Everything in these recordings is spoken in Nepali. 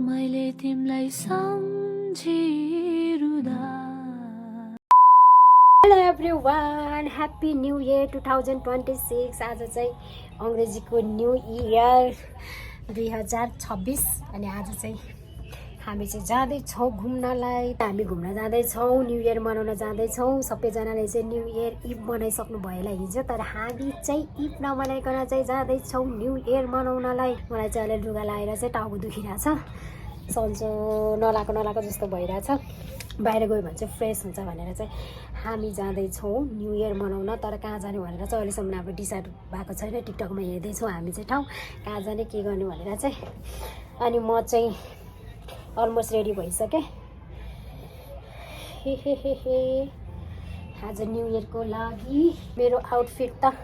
मैले तिमीलाई सम्झिरुदा। Hello everyone, happy new year 2026। आज चाहिँ अङ्ग्रेजीको न्यू इयर 2026 अनि आज चाहिँ हामी चाहिँ जाँदैछौँ घुम्नलाई। हामी घुम्न जाँदैछौँ, न्यू इयर मनाउन जाँदैछौँ। सबैजनाले चाहिँ न्यू इयर इभ मनाइसक्नु भयो होला हिजो, तर हामी चाहिँ इभ नमनाइकन चाहिँ जाँदैछौँ न्यू इयर मनाउनलाई। मलाई चाहिँ अहिले लुगा लगाएर चाहिँ टाउको दुखिरहेछ, सन्चो नलाको जस्तो भइरहेछ। बाहिर गयो भने चाहिँ फ्रेस हुन्छ भनेर चाहिँ हामी जाँदैछौँ न्यू इयर मनाउन। तर कहाँ जाने भनेर चाहिँ अहिलेसम्म हाम्रो डिसाइड भएको छैन। टिकटकमा हेर्दैछौँ हामी चाहिँ ठाउँ कहाँ जाने के गर्ने भनेर चाहिँ। अनि म चाहिँ अलमोस्ट रेडी भइसकेँ। आज न्यू इयरको लागि मेरो आउटफिट त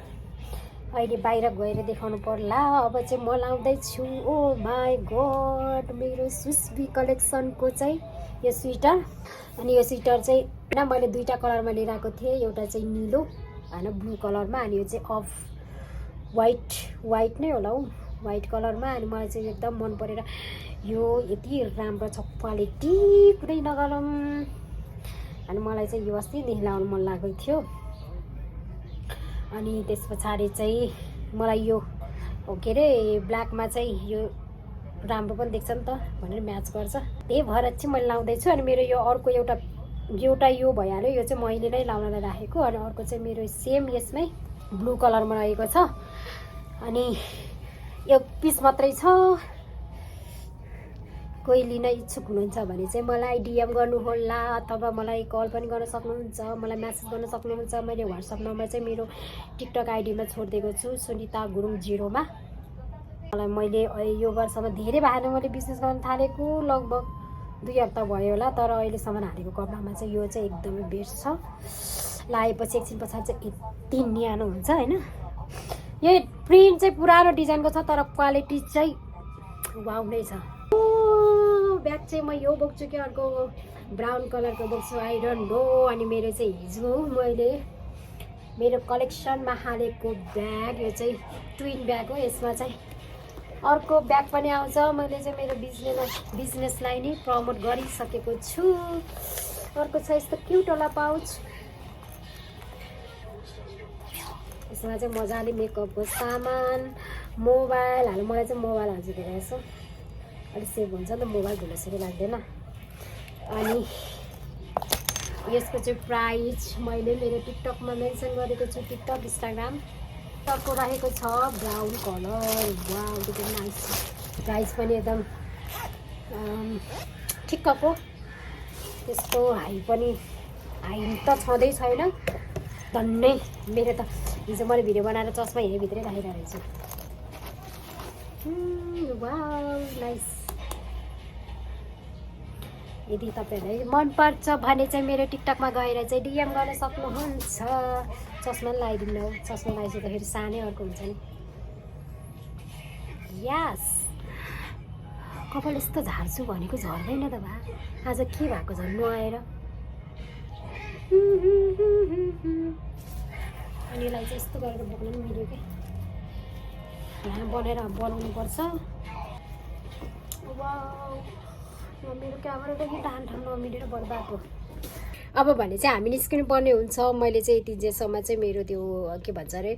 अहिले बाहिर गएर देखाउनु पर्ला। अब चाहिँ म लाउँदैछु, ओ माई गॉड, मेरो स्विसबी कलेक्सनको चाहिँ यो स्वेटर। अनि यो स्वेटर चाहिँ होइन, मैले दुईवटा कलरमा लिएर आएको थिएँ। एउटा चाहिँ निलो होइन ब्लू कलरमा, अनि यो चाहिँ अफ वाइट नै होला हौ, वाइट कलरमा। अनि मलाई चाहिँ एकदम मन परेर यो यति राम्रो छ क्वालिटी, कुनै नगरौँ। अनि मलाई चाहिँ यो अस्तिदेखि लाउनु मन लागेको थियो। अनि त्यस पछाडि चाहिँ मलाई यो के अरे ब्ल्याकमा चाहिँ यो राम्रो पनि देख्छ नि त भनेर म्याच गर्छ, त्यही भएर चाहिँ मैले लाउँदैछु। अनि मेरो यो अर्को एउटा यो भइहाल्यो, यो चाहिँ मैले नै लाउनलाई राखेको। अनि अर्को चाहिँ मेरो सेम यसमै ब्लू कलरमा रहेको छ। अनि यो पिस मात्रै छ। कोही लिन इच्छुक हुनुहुन्छ भने चाहिँ मलाई डिएम गर्नुहोला, अथवा मलाई कल पनि गर्न सक्नुहुन्छ, मलाई म्यासेज गर्न सक्नुहुन्छ। मैले व्हाट्सएप नम्बर चाहिँ मेरो टिकटक आइडीमा छोडिदिएको छु, सुनिता गुरुङ 0मा। मलाई मैले यो वर्षमा धेरै भएन मैले बिजनेस गर्न थालेको, लगभग 2 हप्ता भयो होला। तर अहिलेसम्म हालेको कपडामा चाहिँ यो चाहिँ एकदमै बेस्ट छ। लगाएपछि एकछिन पछाडि चाहिँ यति न्यानो हुन्छ होइन। यो प्रिन्ट चाहिँ पुरानो डिजाइनको छ, तर क्वालिटी चाहिँ वाउ नै छ। ब्याग चाहिँ म यो बोक्छु कि अर्को ब्राउन कलरको बोक्छु, आई डोन्ट नो। अनि मेरो चाहिँ हिजो मैले मेरो कलेक्सनमा हालेको ब्याग, यो चाहिँ ट्विन ब्याग हो। यसमा चाहिँ अर्को ब्याग पनि आउँछ। मैले चाहिँ मेरो बिजनेसलाई नै प्रमोट गरिसकेको छु। अर्को छ यस्तो क्युटवाला पाउच, यसमा चाहिँ मजाले मेकअपको सामान, मोबाइल हाल्नु। मलाई चाहिँ मोबाइल हाल्छु धेरै यसो, अलिक सेभ हुन्छ नि त, मोबाइल धुलोसरी लाग्दैन। अनि यसको चाहिँ प्राइस मैले मेरो टिकटकमा मेन्सन गरेको छु, टिकटक इन्स्टाग्राम टकको राखेको छ ब्राउन कलर। वाउ, त्यो नाइस छ। प्राइस पनि एकदम ठिक्कको, त्यस्तो हाई त छँदै छैन धन्नै। मेरो त हिजो मैले भिडियो बनाएर चस्मा हेरेभित्रै राखेर रहेछु। Wow nice. यदि तपाईँहरूलाई मनपर्छ भने चाहिँ मेरो टिकटकमा गएर चाहिँ डिएम गर्न सक्नुहुन्छ। चस्मा लगाइदिनु, चस्मा लगाइसक्दाखेरि सानै अर्को हुन्छ नि। यस, कपाल यस्तो झार्छु भनेको झर्दैन त भा, आज के भएको झन् नुहाएर। अनि यसलाई चाहिँ यस्तो गरेर बोक्नु पनि मिल्यो क्या, यहाँ बनाउनु पर्छ। मेरो क्यामेरादेखि ठान नमिलेर बर्बाद हो। अब भने चाहिँ हामी निस्किनु पर्ने हुन्छ। मैले चाहिँ यति जेसम्म चाहिँ मेरो त्यो के भन्छ अरे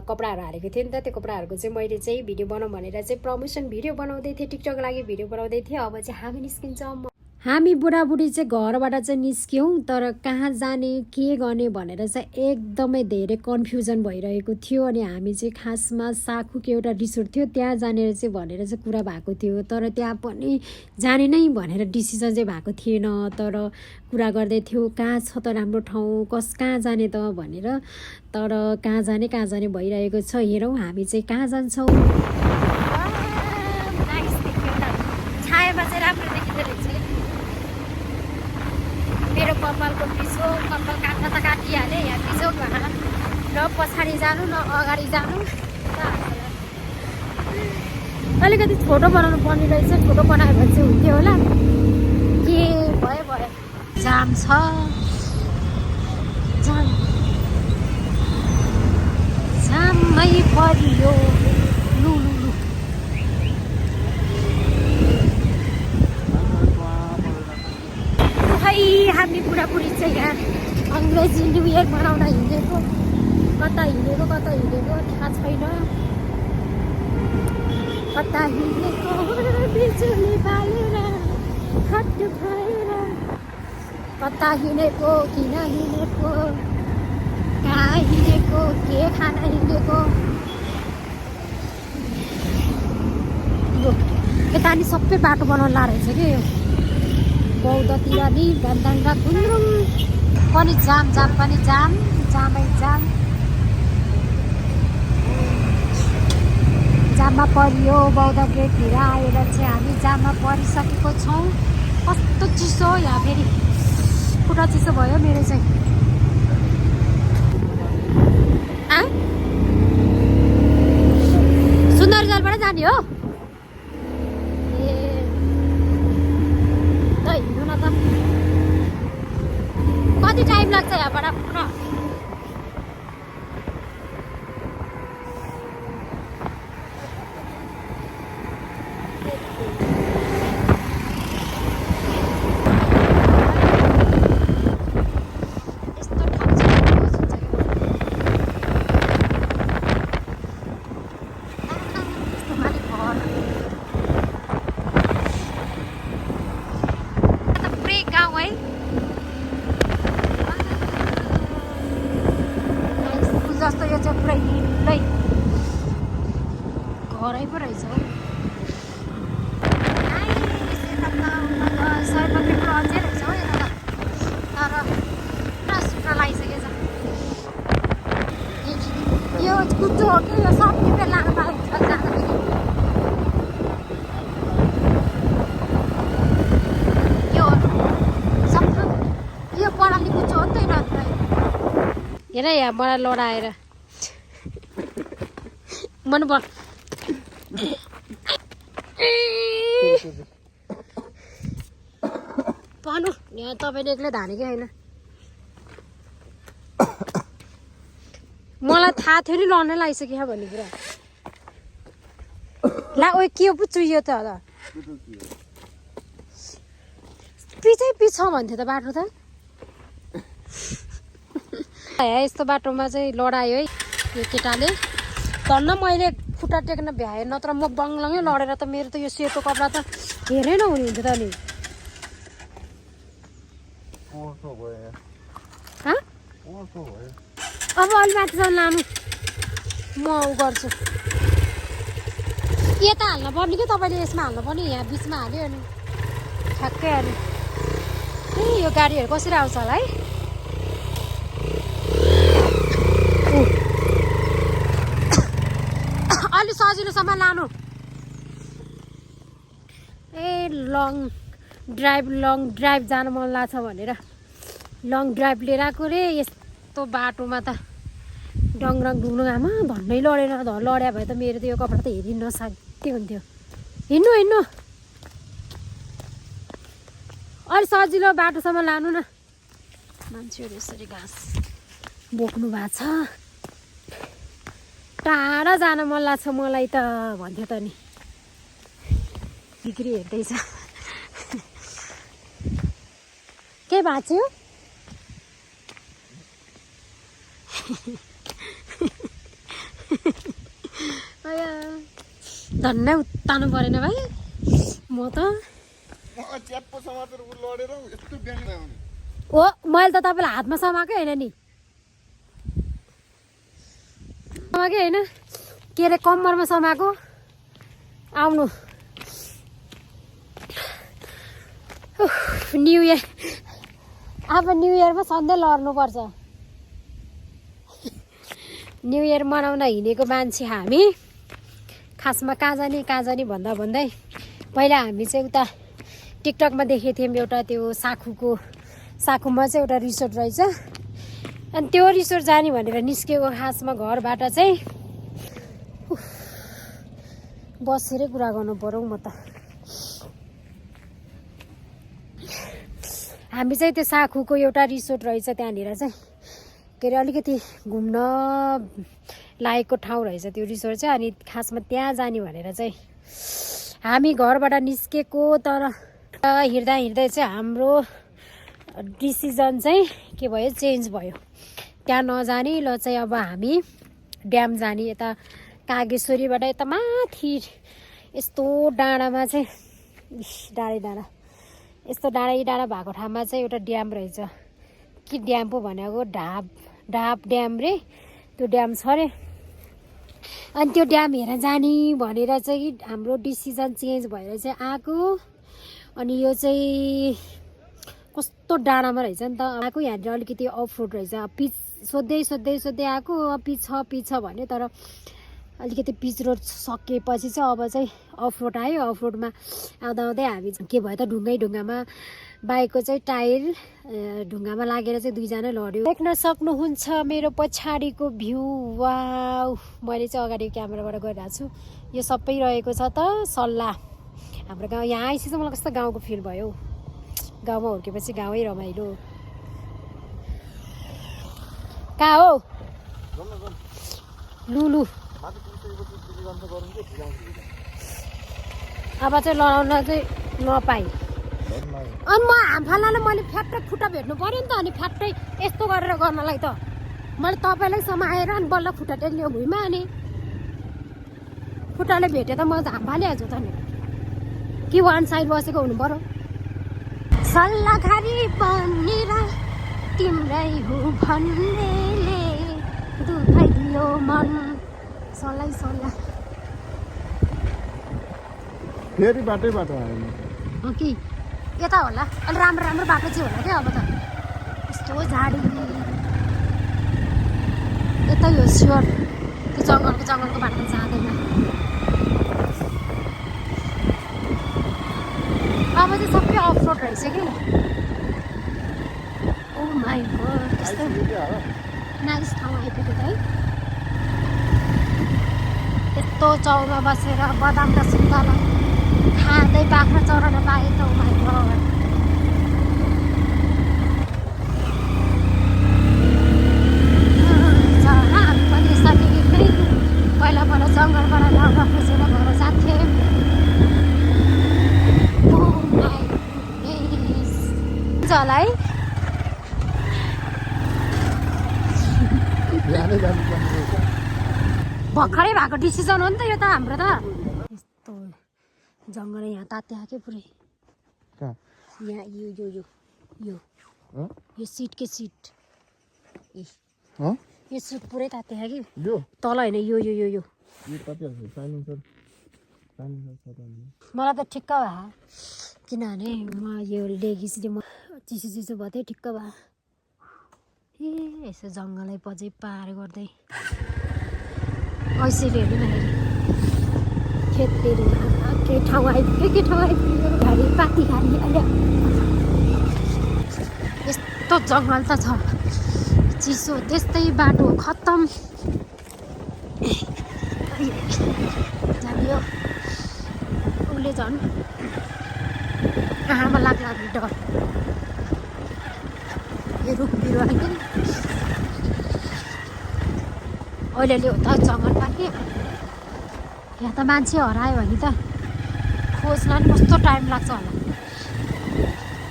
कपडाहरू हालेको थिएँ नि त, त्यो कपडाहरूको चाहिँ मैले चाहिँ भिडियो बनाऊँ भनेर चाहिँ प्रमोसन भिडियो बनाउँदै थिएँ, टिकटक लागि भिडियो बनाउँदै थिएँ। अब चाहिँ हामी निस्किन्छौँ। हामी बुढाबुढी चाहिँ घरबाट चाहिँ निस्क्यौँ, तर कहाँ जाने के गर्ने भनेर चाहिँ एकदमै धेरै कन्फ्युजन भइरहेको थियो। अनि हामी चाहिँ खासमा साखुको एउटा रिसोर्ट थियो, त्यहाँ जानेर चाहिँ भनेर चाहिँ कुरा भएको थियो। तर त्यहाँ पनि जाने नै भनेर डिसिजन चाहिँ भएको थिएन। तर कुरा गर्दै थियो कहाँ छ त राम्रो ठाउँ, कहाँ जाने त भनेर। तर कहाँ जाने भइरहेको छ। हेरौँ हामी चाहिँ कहाँ जान्छौँ। छायामा चाहिँ राम्रो देखिँदो रहेछ। मेरो कपालको पिछो, कपाल काट्न त काटिहालेँ यहाँ पिछोमा, न पछाडि जानु न अगाडि जानु। अलिकति छोटो बनाउनु पर्ने रहेछ, छोटो बनायो भने चाहिँ हुन्थ्यो होला। के भयो जाम छ, जाममै परियो। लु बुढाबुढी चाहिँ यहाँ अङ्ग्रेजी न्यु इयर मनाउन हिँडेको कता हिँडेको थाहा छैन कता हिँडेको बिजुली बालेर हट्टु भएर कता हिँडेको किन हिँडेको कहाँ हिँडेको के खान हिँडेको यता नि सबै बाटो बनाउनु ला रहेछ कि यो बौद्धतिर नि भन्दा थुन्द्रुम पनि जाम पनि जामै जाम जाममा परियो बौद्ध गेटतिर आएर चाहिँ हामी जाममा परिसकेको छौँ कस्तो चिसो यहाँ फेरि खुट्टा चिसो भयो मेरो चाहिँ सुन्दरजलबाट जाने हो हिँड्नु न त कति टाइम लाग्छ यहाँबाट पुरा जस्तो यो चाहिँ पुरै हिलै घरै पो रहेछ हौ सयपत्री पुरा अझै रहेछ हौ यता तर पुरा सुक्न लागिसकेछ यो कुचो हो कि यो सब टिपेर लानु पाएको छ जाँदाखेरि यो सबै यो पराली कुचो हो नि त हेर यहाँ मलाई लडाएर मन पढ्नु यहाँ तपाईँले एक्लै धानेकै होइन मलाई थाहा थियो नि लड्नै लागिसक्यो भन्ने कुरा ला ओ के पो चुइयो त पिछौ भन्थ्यो त बाटो त यस्तो बाटोमा चाहिँ लडायो है यो केटाले धन्न मैले खुट्टा टेक्न भ्याएँ नत्र म बङ्गलङै लडेर त मेरो त यो सेतो कपडा त हेरै नहुने हुन्थ्यो त नि अब अलि माथिसम्म लानु म उ गर्छु यता हाल्नु पर्ने कि तपाईँले यसमा हाल्नु पर्ने यहाँ बिचमा हाल्यो अनि ठ्याक्कै अनि ए यो गाडीहरू कसरी आउँछ होला है अलि सजिलोसम्म लानु ए लङ ड्राइभ जानु मन लाग्छ भनेर लङ ड्राइभ लिएर आएको रे यस्तो बाटोमा त डङरङ डुङ्नु आमा धन्नै लडेन लड्या भए त मेरो त यो कपडा त हेरि नसक्ने हुन्थ्यो हिँड्नु अलि सजिलो बाटोसम्म लानु न मान्छेहरू यसरी घाँस बोक्नु भएको छ टाढा जान मन लाग्छ मलाई त भन्थ्यो त नि बिक्री हेर्दैछ के भाँच्यो धन्नै उत्तानु परेन भाइ म त ओ मैले त तपाईँलाई हातमा समाएकै होइन नि समाएकै होइन के अरे कम्मरमा समाएको आउनु न्यु इयर अब न्यु इयरमा सधैँ लड्नुपर्छ न्यु इयर मनाउन हिँडेको मान्छे हामी खासमा कहाँ जाने भन्दा भन्दै पहिला हामी चाहिँ उता टिकटकमा देखेको थियौँ एउटा त्यो साखुमा चाहिँ एउटा रिसोर्ट रहेछ अनि त्यो रिसोर्ट जाने भनेर निस्केको खासमा घरबाट चाहिँ बसेरै कुरा गर्नु पर्यो म त हामी चाहिँ त्यो साखुको एउटा रिसोर्ट रहेछ त्यहाँनिर चाहिँ के अरे अलिकति घुम्न लायकको ठाउँ रहेछ त्यो रिसोर्ट चाहिँ अनि खासमा त्यहाँ जाने भनेर चाहिँ हामी घरबाट निस्केको तर हिँड्दा चाहिँ हाम्रो डिसिजन चाहिँ के भयो, चेन्ज भयो। त्यहाँ नजाने, ल चाहिँ अब हामी ड्याम जाने। यता कागेश्वरीबाट यता माथि यस्तो डाँडामा चाहिँ डाँडा यस्तो डाँडा भएको ठाउँमा चाहिँ एउटा ड्याम रहेछ। के ड्याम पो भनेको, ढाप ड्याम रे, त्यो ड्याम छ रे। अनि त्यो ड्याम हेरेर जाने भनेर चाहिँ हाम्रो डिसिजन चेन्ज भएर चाहिँ आएको। अनि यो चाहिँ कस्तो डाँडामा रहेछ नि त आएको। यहाँनिर अलिकति अफ रोड रहेछ। पिच सोध्दै आएको, पिच छ भन्यो, तर अलिकति पिच रोड सकेपछि चाहिँ अब चाहिँ अफ रोड आयो। अफ रोडमा आउँदै हामी के भयो त, ढुङ्गामा बाइकको चाहिँ टायर ढुङ्गामा लागेर चाहिँ दुईजना लड्यो। देख्न सक्नुहुन्छ मेरो पछाडिको भ्यू। वाउ, मैले चाहिँ अगाडि क्यामेराबाट गरिरहेको छु। यो सबै रहेको छ त सल्लाह। हाम्रो गाउँ यहाँ आएपछि चाहिँ मलाई कस्तो गाउँको फिल भयो। गाउँमा हुर्केपछि गाउँै रमाइलो। कहाँ हो लुलु? अब चाहिँ लडाउन चाहिँ नपाइ। अनि म हामफालालाई मैले फ्याट्टै खुट्टा भेट्नु पऱ्यो नि त। अनि फ्याट्टै यस्तो गरेर गर्नलाई त मैले तपाईँलाई समाएर अनि बल्ल खुट्टा टेक्लियो भुइँमा। अनि खुट्टाले भेटे त म त हामफालिहाल्छु त नि। कि वान साइड बसेको हुनु पर्यो। सल्लाहखारी बनेर तिम्रै हो भन्नेले दुखाइदियो मन। सल्लाह फेरि बाटैबाट आयो कि यता होला। अलि राम्रो बाटो चाहिँ होला क्या। अब त यस्तो झाडी यतै हो स्योर। त्यो जङ्गलको बाटो जाँदैन। अब चाहिँ सबै अफ रोड रहेछ कि। ओ माई गॉड, कस्तो नाइस ठाउँ आइपुग्यो है। यस्तो चौरमा बसेर बदाम र सुन्तला खाँदै बाख्रा चराउन पाएँ त। ओ माई गॉड, चरा पनि यसरी नै पहिला जङ्गलबाट लाउन खोजेर घर जान्थे। होला है भर्खरै भएको डिसिजन हो नि त यो त हाम्रो त। यस्तो जङ्गल यहाँ तात्या के पुरै। यहाँ यो सिट यो सिट पुरै तात्या कि तल होइन। यो मलाई त ठिक्क भयो किनभने म यो लेगिसले म चिसो भयो ठिक्क भयो। ए यसो जङ्गलै पझै पार गर्दै ऐसेले हेर्नु न खेतहरू के ठाउँ आइपुग्यो घारी पाती घारी। अहिले यस्तो जङ्गल त छ चिसो, त्यस्तै बाटो खत्तम। जानियो उसले झन् आँखामा लाग्ला डर। यो रुख बिरुवा अहिले हो त जङ्गल पार्क। यहाँ त मान्छे हरायो भने त खोज्न नि कस्तो टाइम लाग्छ होला,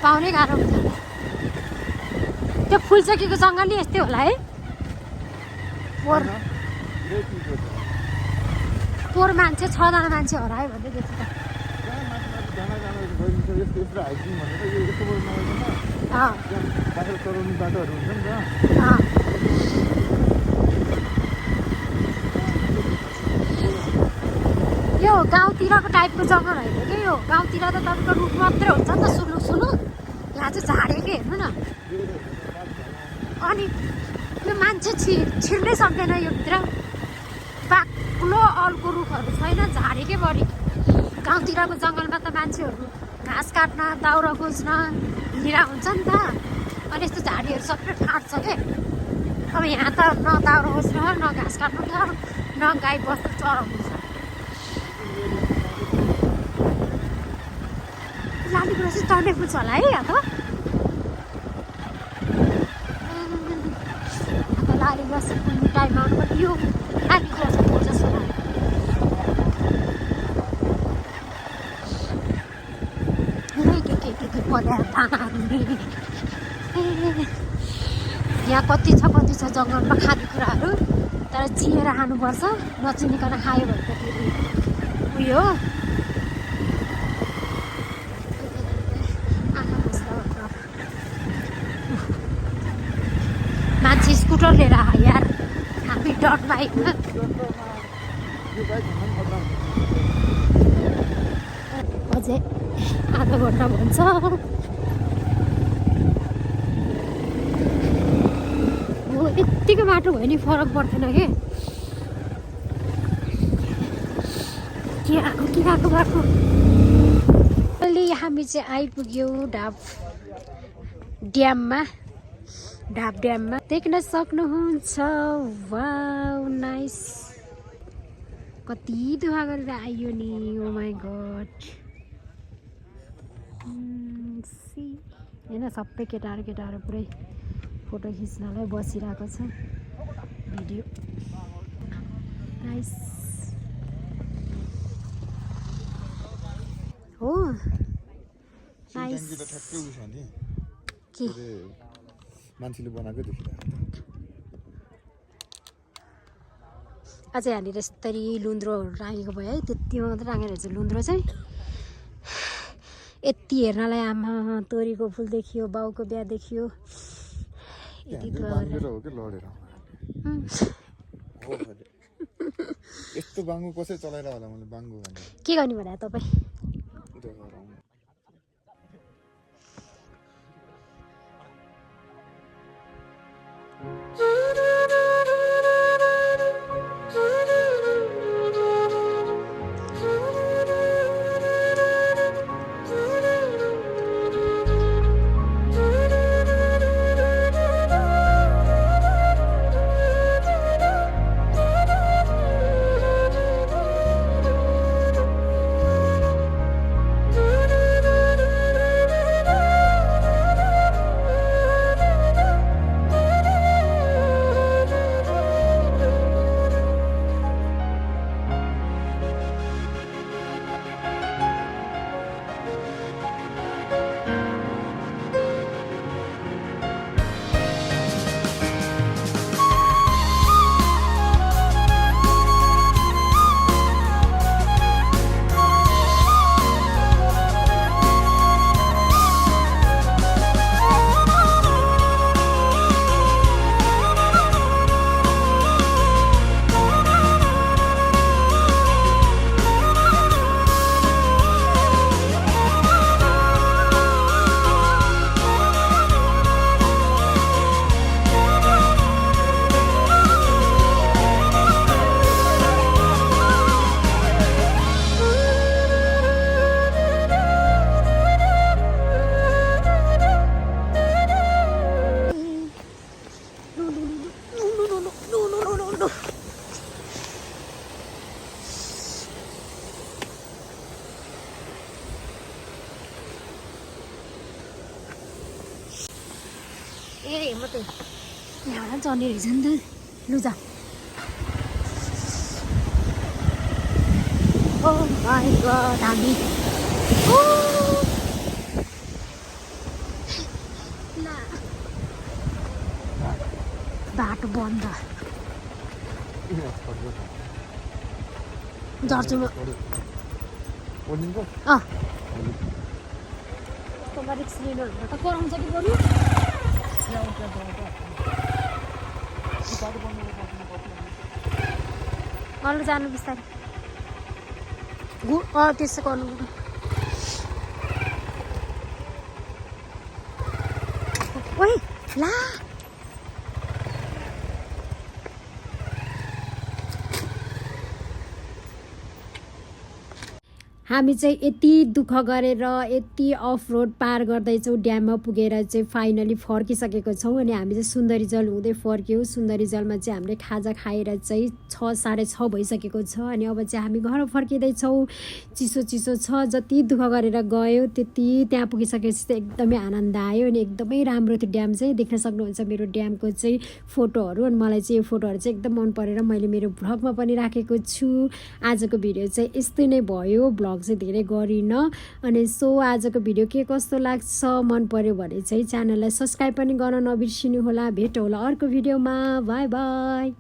पाउनै गाह्रो हुन्छ होला। त्यो फुलचोकीको जङ्गल नि यस्तै होला है। पोहोर मान्छे 6 जना मान्छे हरायो भन्दै त्यति त। यो गाउँतिरको टाइपको जङ्गल होइन कि यो। गाउँतिर त तपाईँको रुख मात्रै हुन्छ नि त, सुलुक। यहाँ चाहिँ झारेकै हेर्नु न। अनि यो मान्छे छिर्नै सक्दैन यो भित्र। बाक्लो अल्को रुखहरू छैन, झारेकै बढी। गाउँतिरको जङ्गलमा त मान्छेहरू घाँस काट्न दाउरा खोज्न हिँडिरा हुन्छ नि त। अनि यस्तो झाडीहरू सबै काट्छ क्या। अब यहाँ त न दाउरा खोज्न न घाँस काट्नु छ न गाई बस्तु चराउनु छ। लालीगुराँस चढ्ने पुग्छ होला है यहाँ त। लालीगुराँस पुग्ने टाइममा आउनु पर्ने। यो लालीगुराँस पुग्छ जस्तो लाग्यो। के परेर दानाहरू यहाँ कति छ जङ्गलमा खानेकुराहरू तर चिनेर खानुपर्छ नचिनिकन खायो भने त फेरि उयो हो मान्छे स्कुटर लिएर आयो यार हामी डट बाइकमा अझै आधा घन्टा भन्छ यत्तिको बाटो भयो नि फरक पर्दैन के आएको बाटो अहिले हामी चाहिँ आइपुग्यौँ ढाप ड्याममा देख्न सक्नुहुन्छ वाउ नाइस कति दुःख गरेर आइयो नि ओ माई गड होइन सबै केटाहरू पुरै फोटो खिच्नलाई बसिरहेको छ भिडियो नाइस हो नाइस के मान्छेले बनाएको देखिरहेको अझै यहाँनिर यसरी लुन्द्रोहरू राखेको भयो है त्यतिमा मात्रै राखेर चाहिँ लुन्द्रो चाहिँ यति हेर्नलाई आमा तोरीको फुल देखियो बाउको बिहा देखियो यस्तो बाङ्गो कसरी चलाएर होला मैले बाङ्गो भने के गर्ने भने तपाईँ ए म त यहाँ चढ्ने रहेछ नि त लु जा ओ माई गड हामी बाटो बन्द झर्छु म रिक्स लिनुहरू त कराउँछ कि बरु अरू जानु बिस्तारै त्यसो गर्नु ओइ ला हामी चाहिँ यति दुःख गरेर यति अफ रोड पार गर्दैछौँ ड्याममा पुगेर चाहिँ फाइनली फर्किसकेको छौँ अनि हामी चाहिँ सुन्दरी जल हुँदै फर्क्यौँ सुन्दरी जलमा चाहिँ हामीले खाजा खाएर चाहिँ 6:30 भइसकेको छ अनि अब चाहिँ हामी घर फर्किँदैछौँ चिसो छ जति दुःख गरेर गयो त्यति त्यहाँ पुगिसकेपछि चाहिँ एकदमै आनन्द आयो अनि एकदमै राम्रो थियो ड्याम चाहिँ देख्न सक्नुहुन्छ मेरो ड्यामको चाहिँ फोटोहरू अनि मलाई चाहिँ यो फोटोहरू चाहिँ एकदम मन परेर मैले मेरो भ्लगमा पनि राखेको छु आजको भिडियो चाहिँ यस्तै नै भयो भ्लग भ्लग चाहिँ धेरै गरिनँ अनि सो आजको भिडियो के कस्तो लाग्छ मन पर्यो भने चाहिँ च्यानललाई सब्सक्राइब पनि गर्न नबिर्सिनु होला भेटौँ होला अर्को भिडियोमा बाई बाई